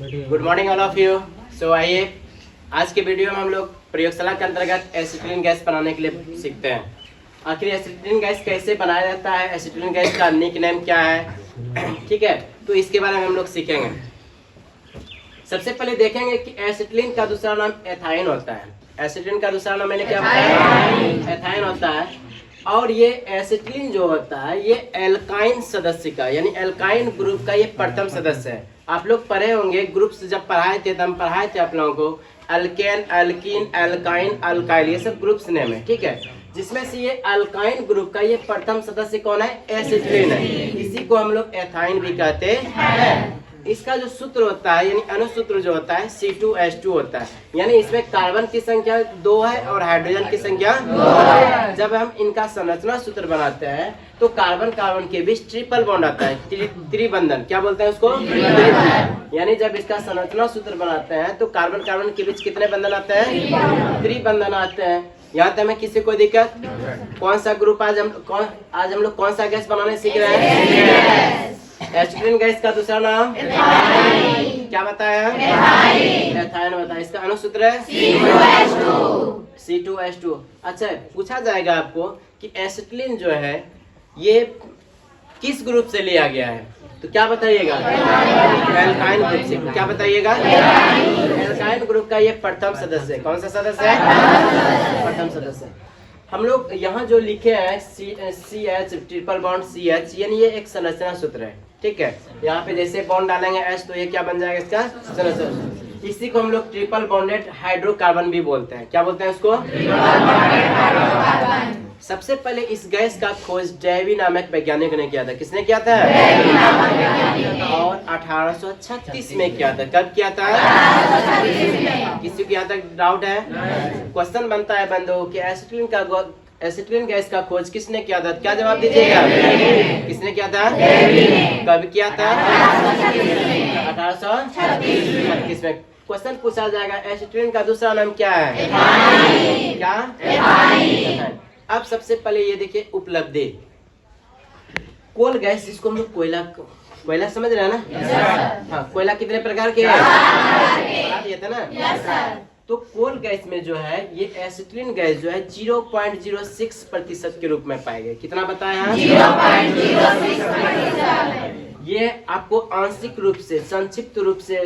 Good morning all of you. So आइए आज के वीडियो में हम लोग प्रयोगशाला के अंतर्गत एसिटिलीन गैस बनाने के लिए सीखते हैं। आखिर एसिटिलीन गैस कैसे बनाया जाता है, एसिटिलीन गैस का निक नेम क्या है, ठीक है, तो इसके बारे में हम लोग सीखेंगे। सबसे पहले देखेंगे कि एसिटिलीन का दूसरा नाम एथाइन होता है। एसिटिलीन का दूसरा नाम मैंने क्या बताया, एथाइन होता है। और ये एसिटिलीन जो होता है ये एल्काइन सदस्य का यानी एल्काइन ग्रुप का ये प्रथम सदस्य है। आप लोग पढ़े होंगे ग्रुप्स जब पढ़ाए थे तो हम पढ़ाए थे आप लोगों को अल्केन, एल्कीन, एल्काइन, अल्काइल, ये सब ग्रुप्स नेम है, ठीक है। जिसमें से ये अल्काइन ग्रुप का ये प्रथम सदस्य कौन है, एसिटिलीन है। इसी को हम लोग एथाइन भी कहते हैं। इसका जो सूत्र होता है यानी अनुसूत्र जो होता है C2H2 होता है, यानी इसमें कार्बन की संख्या 2 है और हाइड्रोजन की संख्या 2 है। जब हम इनका संरचना सूत्र बनाते हैं तो कार्बन कार्बन के बीच ट्रिपल बॉन्ड आता है, त्रिबंधन, क्या बोलते हैं उसको, यानी जब इसका संरचना सूत्र बनाते हैं तो कार्बन कार्बन के बीच कितने बंधन आते हैं, त्रिबंधन आते हैं। यहाँ तक में किसी को दिक्कत, कौन सा ग्रुप आज हम लोग कौन सा गैस बनाने सीख रहे हैं, एसिटिलीन गैस का दूसरा नाम क्या बताया, एथाइन बताया। इसका अनुसूत्र है C2H2। अच्छा, पूछा जाएगा आपको कि एसिटिलीन जो है ये किस ग्रुप से लिया गया है, तो क्या बताइएगा, एल्काइन ग्रुप से। क्या बताइएगा, एल्काइन ग्रुप का ये प्रथम सदस्य है। कौन सा सदस्य है, प्रथम सदस्य। हम लोग यहाँ जो लिखे हैं CH ट्रिपल बॉन्ड CH, यानी ये एक संरचना सूत्र है, ठीक है। यहाँ पे जैसे बॉन्ड डालेंगे H तो ये क्या बन जाएगा, इसका संरचना। इसी को हम लोग ट्रिपल बॉन्डेड हाइड्रोकार्बन भी बोलते हैं। क्या बोलते हैं उसको, सबसे पहले इस गैस का खोज डेवी नामक वैज्ञानिक ने किया था। किसने किया था, और 1836 में किया था। कब किया था, किसी को यहाँ तक डाउट है, क्वेश्चन बनता है बंदो कि एसिटिलीन गैस का खोज किसने किया था, क्या जवाब दीजिएगा, किसने किया था, कब किया था, 1836 में। क्वेश्चन पूछा जाएगा एसिटिलीन का दूसरा नाम क्या है, क्या, अब सबसे पहले ये देखिए उपलब्धि, कोल गैस जिसको हम लोग कोयला समझ रहे हैं ना, हाँ, कोयला कितने प्रकार के हैं, बता दिए थे ना। तो कोल गैस में जो है ये एसिटिलीन गैस जो है 0.06% के रूप में पाए गए। कितना बताया, 0.06%। ये आपको आंशिक रूप से, संक्षिप्त रूप से,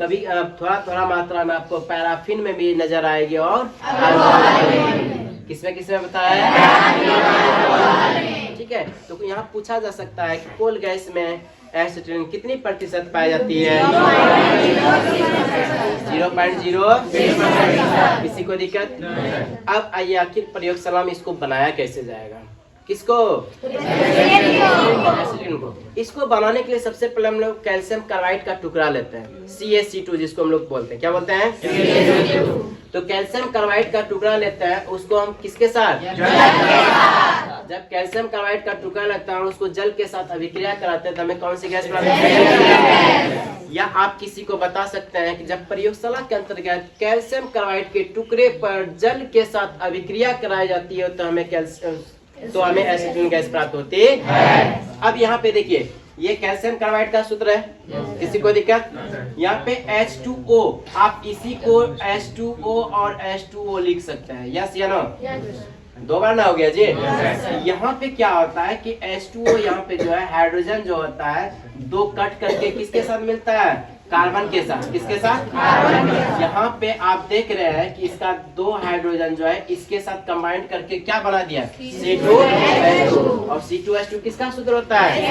कभी थोड़ा थोड़ा मात्रा में आपको पैराफिन में भी नजर आएगी और किसमें बताया है, ठीक है। तो यहाँ पूछा जा सकता है कि कोल गैस में एसिटिलीन कितनी प्रतिशत पाई जाती है, 0.0। किसी को दिक्कत, अब आइए आखिर प्रयोगशाला में इसको बनाया कैसे जाएगा, किसको, एसिटिलीन को। इसको बनाने के लिए सबसे पहले हम लोग कैल्शियम कार्बाइड का टुकड़ा लेते हैं, CaC2 जिसको हम लोग बोलते हैं। क्या बोलते हैं, तो कैल्शियम कार्बाइड का टुकड़ा लेते हैं, उसको हम किसके साथ, जब कैल्शियम कार्बाइड का टुकड़ा लेते हैं और उसको जल के साथ अभिक्रिया कराते हैं तो हमें कौन सी गैस प्राप्त होती है। या आप किसी को बता सकते हैं कि जब प्रयोगशाला के अंतर्गत कैल्शियम कार्बाइड के टुकड़े पर जल के साथ अभिक्रिया कराई जाती है तो हमें एसिटिलीन गैस प्राप्त होती है। अब यहाँ पे देखिए ये कैल्शियम कार्बाइड का सूत्र है, किसी को दिक्कत, यहाँ पे H2O, आप इसी को H2O और H2O लिख सकते हैं, यस या नो, दो बार ना हो गया जी। यहाँ पे क्या होता है कि H2O यहाँ पे जो है हाइड्रोजन जो होता है दो कट करके किसके साथ मिलता है, कार्बन के साथ, किसके साथ, यहाँ पे आप देख रहे हैं कि इसका दो हाइड्रोजन जो है इसके साथ कंबाइंड करके क्या बना दिया, C2H2। और C2H2 किसका सूत्र होता है,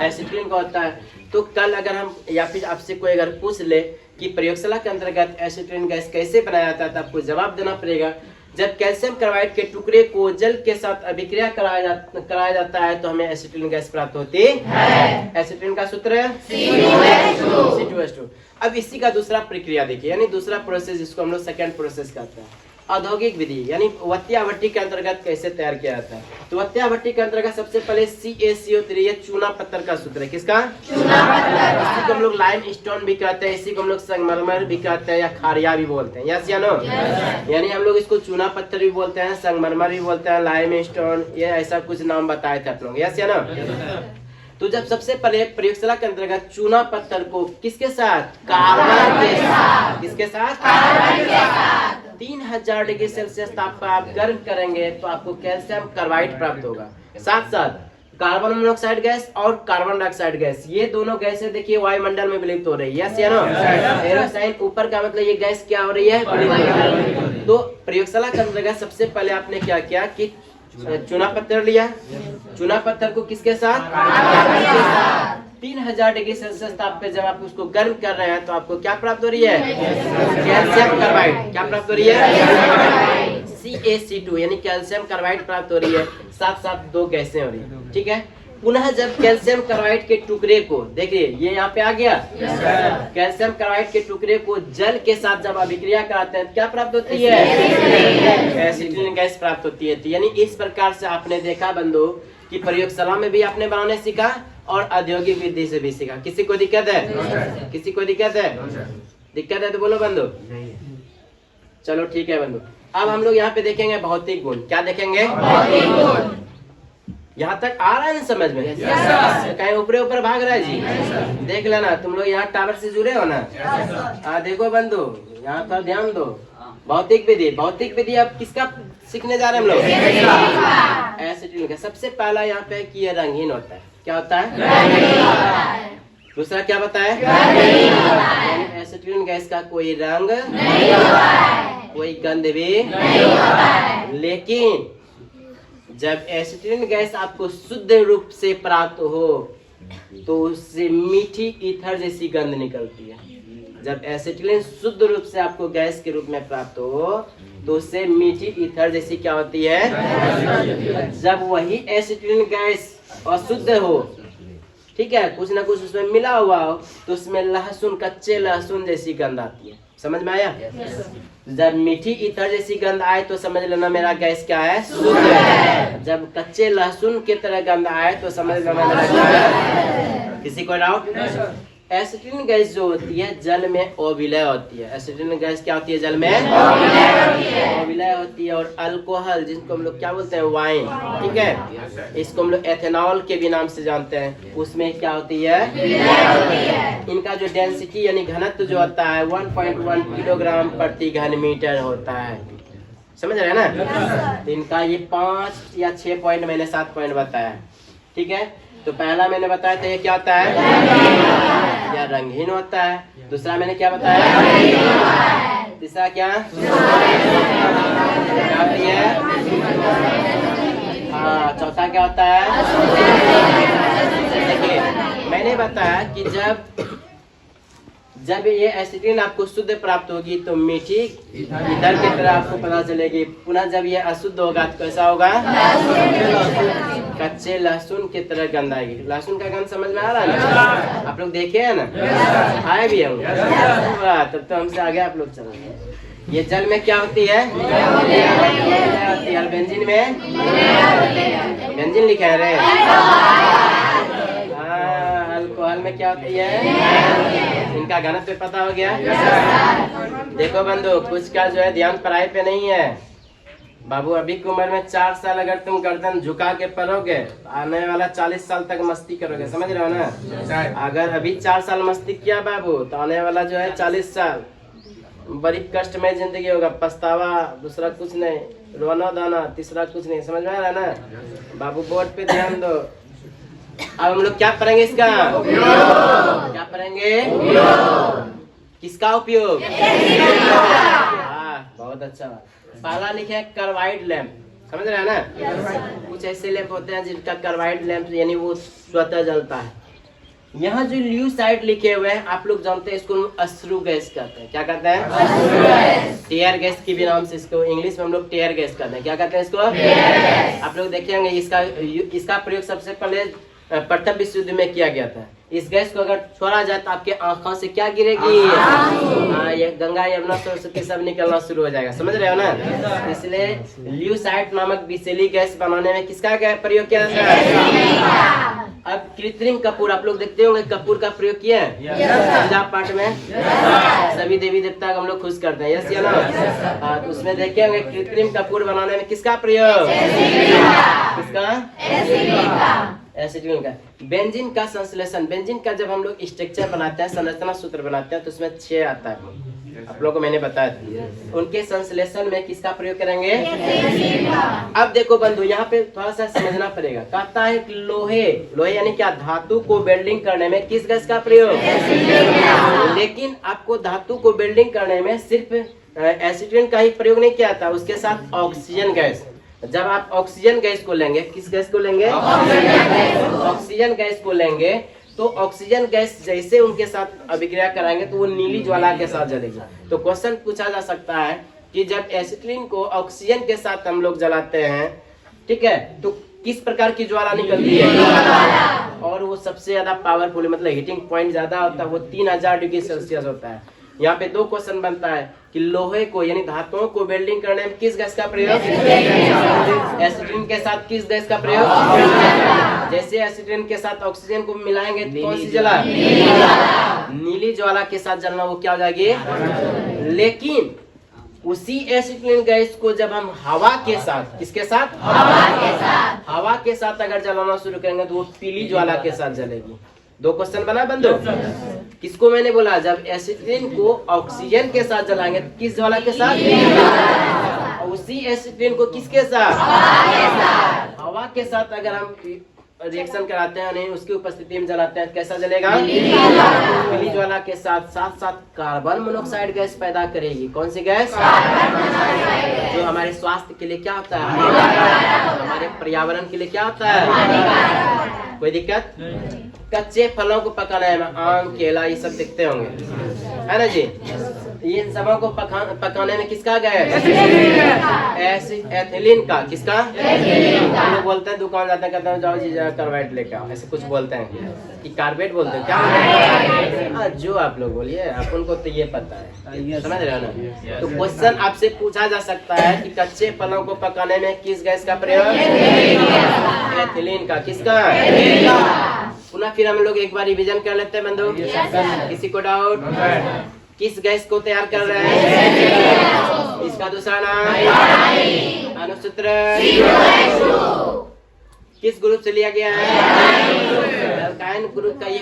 एसिटिलीन का होता है। तो कल अगर हम या फिर आपसे कोई अगर पूछ ले कि प्रयोगशाला के अंतर्गत एसिटिलीन गैस कैसे बनाया जाता है तो आपको जवाब देना पड़ेगा, जब कैल्शियम कार्बाइड के टुकड़े को जल के साथ अभिक्रिया कराया जाता है तो हमें एसिटिलीन गैस प्राप्त होती है। एसिटिलीन का सूत्र है C2H2। अब इसी का दूसरा प्रक्रिया देखिए, यानी दूसरा प्रोसेस जिसको हम लोग सेकेंड प्रोसेस कहते हैं, औद्योगिक विधि यानी वत्तिया भट्टी के अंतर्गत कैसे तैयार किया जाता है। तो वत्तिया भट्टी के अंतर्गत सबसे पहले CaCO3, ये चूना पत्थर का सूत्र है, किसका, चूना पत्थर। इसी को हम लोग लाइम स्टोन भी कहते हैं, इसी को हम लोग संगमरमर भी कहते हैं या खारिया भी बोलते हैं, यस या नो, यानी हम लोग इसको चूना पत्थर भी बोलते हैं, संगमरमर भी बोलते हैं, लाइम स्टोन, ये ऐसा कुछ नाम बताए थे आप लोग, यस या नो। तो जब सबसे पहले प्रयोगशाला के अंतर्गत चूना पत्थर को किसके साथ, कार्बन के साथ, किसके साथ, कार्बन के साथ 3000 डिग्री सेल्सियस ताप पर आप गर्म करेंगे तो आपको कैल्शियम कार्बाइड प्राप्त होगा। साथ साथ कार्बन मोनोऑक्साइड गैस और कार्बन डाइऑक्साइड गैस, ये दोनों गैसें देखिए वायुमंडल में विलुप्त हो रही है। यस या नो? एरोसाइन ऊपर का मतलब ये गैस क्या हो रही है। तो प्रयोगशाला के अंतर्गत सबसे पहले आपने क्या किया कि चूना पत्थर लिया, चूना पत्थर को किसके साथ, कार्बन के साथ 3000 डिग्री सेल्सियस ताप पे जब आप उसको गर्म कर रहे हैं तो आपको क्या प्राप्त हो रही है, कैल्शियम कार्बाइड। क्या प्राप्त हो रही है, CaC2 यानी कैल्शियम कार्बाइड प्राप्त हो रही है। साथ साथ दो गैसें हो रही है। ठीक है, पुनः जब कैल्शियम कार्बाइड के टुकड़े को देखिए ये यहाँ पे आ गया, कैल्शियम कार्बाइड के टुकड़े को जल के साथ जब अभिक्रिया कराते हैं क्या प्राप्त होती है, एसिटिलीन गैस प्राप्त होती है। यानी इस प्रकार से आपने देखा बंधु कि प्रयोगशाला में भी आपने बनाने सीखा और औद्योगिक विधि से भी सीखा। किसी को दिक्कत है, किसी को दिक्कत है, दिक्कत है तो बोलो बंधु। चलो ठीक है बंधु। अब हम लोग यहाँ पे देखेंगे भौतिक गुण। क्या देखेंगे, भौतिक गुण। यहाँ तक आ रहा है ना समझ में? कहीं ऊपरे ऊपर भाग रहा है जी? देख लेना, तुम लोग यहाँ टावर से जुड़े हो ना। देखो बंधु यहाँ पर ध्यान दो। भौतिक विधि, भौतिक विधि अब किसका सीखने जा रहे हैं हम लोग, एसिटिलीन का। सबसे पहला यहाँ पे कि ये रंगहीन होता है। क्या होता है, दूसरा क्या बताया, एसिटिलीन गैस का कोई रंग नहीं होता है, कोई गंध भी नहीं होता है। लेकिन जब एसिटिलीन गैस आपको शुद्ध रूप से प्राप्त हो तो उससे मीठी ईथर जैसी गंध निकलती है। जब एसिटिलीन शुद्ध रूप से आपको गैस के रूप में प्राप्त हो तो उससे मीठी ईथर जैसी क्या होती है। जब वही एसिटिलीन गैस अशुद्ध हो, ठीक है, कुछ ना कुछ उसमें मिला हुआ हो तो उसमें लहसुन, कच्चे लहसुन जैसी गंध आती है। समझ में आया? जब मीठी ईथर जैसी गंध आए तो समझ लेना मेरा गैस क्या है, शुद्ध है। जब कच्चे लहसुन की तरह गंध आए तो समझ लेना मेरा क्या है। किसी को डाउट? एसिटिलीन गैस जो होती है जल में अविलय होती है। एसिटिलीन गैस क्या होती है, जल में अविलय होती है। और अल्कोहल जिसको हम लोग क्या बोलते हैं, वाइन, ठीक है, इसको हम लोग एथेनॉल के भी नाम से जानते हैं, उसमें क्या होती है, इनका जो डेंसिटी यानी घनत्व जो होता है 1.1 किलोग्राम प्रति घन मीटर होता है। समझ रहे हैं ना? तो इनका ये 5 या 6 पॉइंट मैंने 7 पॉइंट बताया। ठीक है, तो पहला मैंने बताया था ये क्या होता है, या रंगहीन होता है। दूसरा मैंने क्या बताया, तीसरा क्या होती है, हाँ, चौथा क्या होता है। देखिए मैंने बताया कि जब ये एसिटिलीन आपको शुद्ध प्राप्त होगी तो मीठी ईथर की तरह आपको पता चलेगी। पुनः जब ये अशुद्ध होगा तो कैसा होगा, कच्चे लहसुन की तरह गंध आएगी। लहसुन का गंध समझ में आ रहा है ना? आप लोग देखे हैं ना, खाए भी होंगे। तब तो हमसे आगे आप लोग चलेंगे। ये जल में क्या होती है, होती है। बेंजीन में बेंजीन लिखे है रे। अल्कोहल में क्या होती है, इनका घनत्व पता हो गया। देखो बंधु, कुछ का जो है ध्यान पढ़ाई पे नहीं है। बाबू अभी की उम्र में 4 साल अगर तुम गर्दन झुका के पढ़ोगे तो आने वाला 40 साल तक मस्ती करोगे। समझ रहे हो ना? अगर अभी 4 साल मस्ती किया बाबू तो आने वाला जो है 40 साल बड़ी कष्टमय जिंदगी होगा। पछतावा, दूसरा कुछ नहीं, रोना दाना, तीसरा कुछ नहीं। समझ में आ रहा है ना? बाबू बोर्ड पे ध्यान दो। अब हम लोग क्या पढ़ेंगे, इसका क्या पढ़ेंगे, किसका उपयोग। बहुत अच्छा बात। पहला लिखे है कार्बाइड लैंप। समझ रहे हैं ना? कुछ ऐसे लैंप होते हैं जिनका कार्बाइड लैंप यानी वो स्वतः जलता है। यहाँ जो ल्यूसाइड लिखे हुए हैं आप लोग जानते हैं, इसको अश्रु गैस कहते हैं। क्या कहते हैं, टेयर गैस की भी नाम से इसको इंग्लिश में हम लोग टेयर गैस कहते हैं। क्या कहते हैं इसको, आप लोग देखेंगे इसका प्रयोग सबसे पहले प्रथम विश्व युद्ध में किया गया था। इस गैस को अगर छोड़ा जाए तो आपके आंखों से क्या गिरेगी, ये गंगा यमुना सरस्वती सब निकलना शुरू हो जाएगा। समझ रहे हो ना? इसलिए ल्यूसाइड नामक विषैली गैस बनाने में किसका प्रयोग किया जाता है। अब कृत्रिम कपूर आप लोग देखते होंगे, कपूर का प्रयोग किया है पूजा पाठ में। सभी देवी देवता को हम लोग खुश करते हैं। यस या नो? तो उसमें देखे होंगे कृत्रिम कपूर बनाने में किसका प्रयोग, किसका, एसिटिलीन का। बेंजीन का संश्लेषण, बेंजीन का जब हम लोग स्ट्रक्चर बनाते हैं, संरचना सूत्र बनाते हैं, तो उसमें 6 आता है, आप लोगों को मैंने बताया था। उनके संश्लेषण में किसका प्रयोग करेंगे? अब देखो बंधु, यहाँ पे थोड़ा सा समझना पड़ेगा। कहता है कि लोहे यानी क्या, धातु को वेल्डिंग करने में किस गैस का प्रयोग? लेकिन आपको धातु को वेल्डिंग करने में सिर्फ एसिटिलीन का ही प्रयोग नहीं किया था, उसके साथ ऑक्सीजन गैस। जब आप ऑक्सीजन गैस को लेंगे, किस गैस को लेंगे? ऑक्सीजन गैस को लेंगे, तो ऑक्सीजन गैस जैसे उनके साथ अभिक्रिया कराएंगे तो वो नीली ज्वाला के साथ जलेगी। तो क्वेश्चन पूछा जा सकता है कि जब एसिटिलीन को ऑक्सीजन के साथ हम लोग जलाते हैं, ठीक है, तो किस प्रकार की ज्वाला निकलती है? और वो सबसे ज्यादा पावरफुल, मतलब हीटिंग पॉइंट ज्यादा होता है, वो 3000 डिग्री सेल्सियस होता है। यहाँ पे 2 क्वेश्चन बनता है कि लोहे को यानी धातुओं को वेल्डिंग करने में किस गैस का प्रयोग? एसिटिलीन के साथ किस गैस का प्रयोग? जैसे एसिटिलीन के साथ ऑक्सीजन को मिलाएंगे तो कौन सी ज्वाला? नीली ज्वाला के साथ जलना, वो क्या हो जाएगी? लेकिन उसी एसिटिलीन गैस को जब हम हवा के साथ, किसके साथ? हवा के साथ अगर जलाना शुरू करेंगे तो वो पीली ज्वाला के साथ जलेगी। 2 क्वेश्चन बना बंधु। किसको मैंने बोला? जब एसिटिलीन को ऑक्सीजन के साथ जलाएंगे तो किस ज्वाला के साथ? और उसी एसिटिलीन को किसके साथ? हवा के साथ अगर हम रिएक्शन कराते हैं, नहीं उसकी उपस्थिति में जलाते हैं, कैसा जलेगा? पीली ज्वाला के साथ साथ कार्बन मोनोऑक्साइड गैस पैदा करेगी। कौन सी गैस? जो हमारे स्वास्थ्य के लिए क्या होता है? हमारे पर्यावरण के लिए क्या होता है? कोई दिक्कत? कच्चे फलों को पकाने में आम, केला, ये सब दिखते होंगे, है ना जी? इन सबों को पकाने में किसका गैस? एथिलीन का। किसका? हम लोग बोलते हैं, दुकान जाते हैं, कहते हैं जाओ जी कार्बाइड लेके आओ, ऐसे कुछ बोलते हैं कि कार्बेट बोलते हैं क्या? जो आप लोग बोलिए, अपन को तो ये पता है, समझ रहे हो ना? तो क्वेश्चन आपसे पूछा जा सकता है कि कच्चे फलों को पकाने में किस गैस का प्रयोग? एथिलीन का। किसका? पुनः फिर हम लोग एक बार रिवीजन कर लेते हैं बंधु। किसी को डाउट? किस गैस को तैयार कर रहे हैं? इसका दूसरा नाम अनुसूत्र किस ग्रुप से लिया गया है? एल्काइन ग्रुप का ये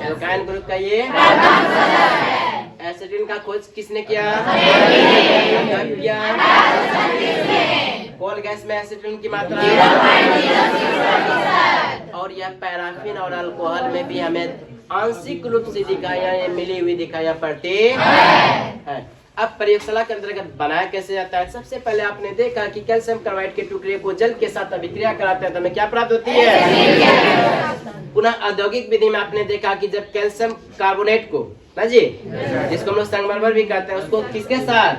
एल्काइन ग्रुप का ये एसिटिलीन का खोज किसने किया? कोल गैस में एसिटिलीन की मात्रा, और यह पैराफिन और अल्कोहल में भी हमें आंशिक रूप से दिखाया, मिली हुई दिखाया पड़ती है। अब प्रयोगशाला के अंतर्गत बनाया कैसे जाता है? सबसे पहले आपने देखा कि कैल्शियम कार्बाइड के टुकड़े को जल के साथ अभिक्रिया कराते हैं तो हमें क्या प्राप्त होती है? पुनः औद्योगिक विधि में आपने देखा कि जब कैल्शियम कार्बोनेट को, ना जी, जिसको हम लोग संगमरमर भी कहते हैं, उसको किसके साथ?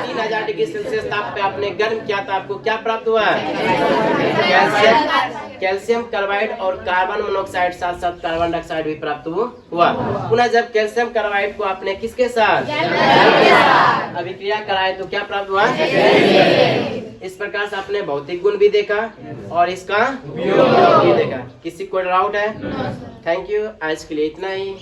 3000 डिग्री सेल्सियस ताप पे आपने गर्म किया था, आपको क्या प्राप्त हुआ? कैल्शियम कार्बाइड और कार्बन मोनोऑक्साइड, साथ साथ कार्बन डाइऑक्साइड भी प्राप्त हुआ। पुनः जब कैल्शियम कार्बाइड को आपने किसके साथ अभिक्रिया कराए तो क्या प्राप्त हुआ? इस प्रकार से आपने भौतिक गुण भी देखा और इसका भी देखा। किसी को डाउट है? थैंक यू, आज के लिए इतना ही।